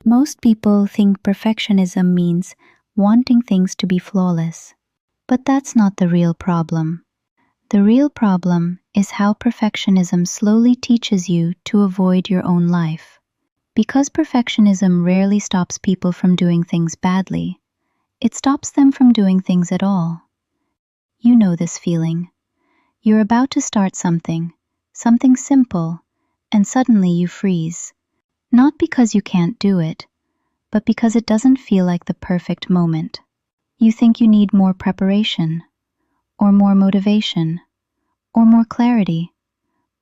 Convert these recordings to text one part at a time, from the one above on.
Most people think perfectionism means wanting things to be flawless. But that's not the real problem. The real problem is how perfectionism slowly teaches you to avoid your own life. Because perfectionism rarely stops people from doing things badly, it stops them from doing things at all. You know this feeling. You're about to start something simple, and suddenly you freeze. Not because you can't do it, but because it doesn't feel like the perfect moment. You think you need more preparation, or more motivation, or more clarity,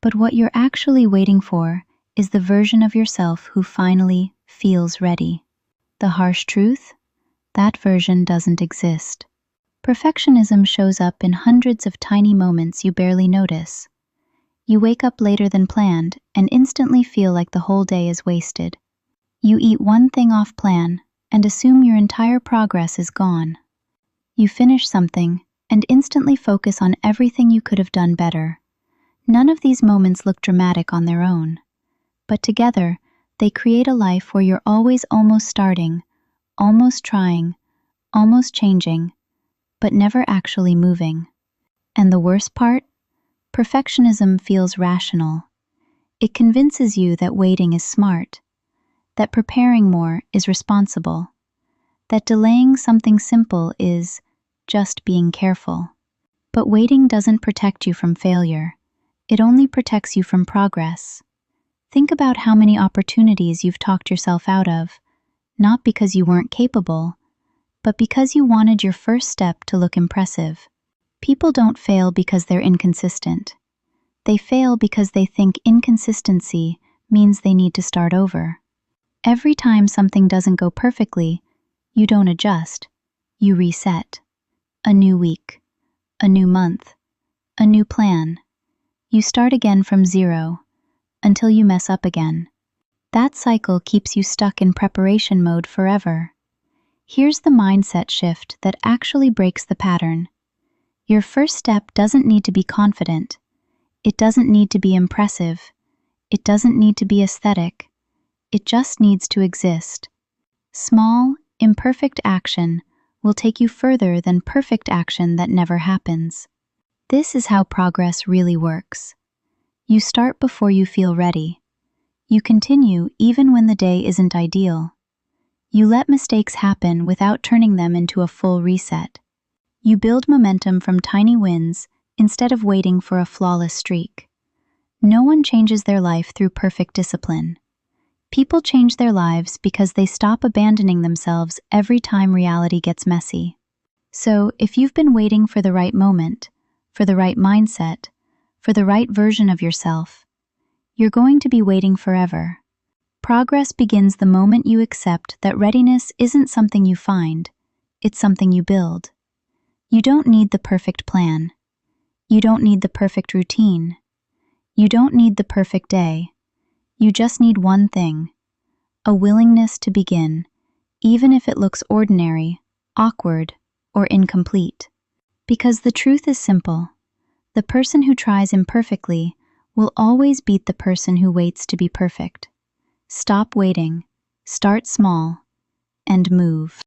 but what you're actually waiting for is the version of yourself who finally feels ready. The harsh truth? That version doesn't exist. Perfectionism shows up in hundreds of tiny moments you barely notice. You wake up later than planned and instantly feel like the whole day is wasted. You eat one thing off plan and assume your entire progress is gone. You finish something and instantly focus on everything you could have done better. None of these moments look dramatic on their own, but together they create a life where you're always almost starting, almost trying, almost changing, but never actually moving. And the worst part? Perfectionism feels rational. It convinces you that waiting is smart, that preparing more is responsible, that delaying something simple is just being careful. But waiting doesn't protect you from failure. It only protects you from progress. Think about how many opportunities you've talked yourself out of, not because you weren't capable, but because you wanted your first step to look impressive. People don't fail because they're inconsistent. They fail because they think inconsistency means they need to start over. Every time something doesn't go perfectly, you don't adjust, you reset. A new week, a new month, a new plan. You start again from zero, until you mess up again. That cycle keeps you stuck in preparation mode forever. Here's the mindset shift that actually breaks the pattern. Your first step doesn't need to be confident. It doesn't need to be impressive. It doesn't need to be aesthetic. It just needs to exist. Small, imperfect action will take you further than perfect action that never happens. This is how progress really works. You start before you feel ready. You continue even when the day isn't ideal. You let mistakes happen without turning them into a full reset. You build momentum from tiny wins instead of waiting for a flawless streak. No one changes their life through perfect discipline. People change their lives because they stop abandoning themselves every time reality gets messy. So, if you've been waiting for the right moment, for the right mindset, for the right version of yourself, you're going to be waiting forever. Progress begins the moment you accept that readiness isn't something you find, it's something you build. You don't need the perfect plan. You don't need the perfect routine. You don't need the perfect day. You just need one thing: a willingness to begin, even if it looks ordinary, awkward, or incomplete. Because the truth is simple. The person who tries imperfectly will always beat the person who waits to be perfect. Stop waiting, start small, and move.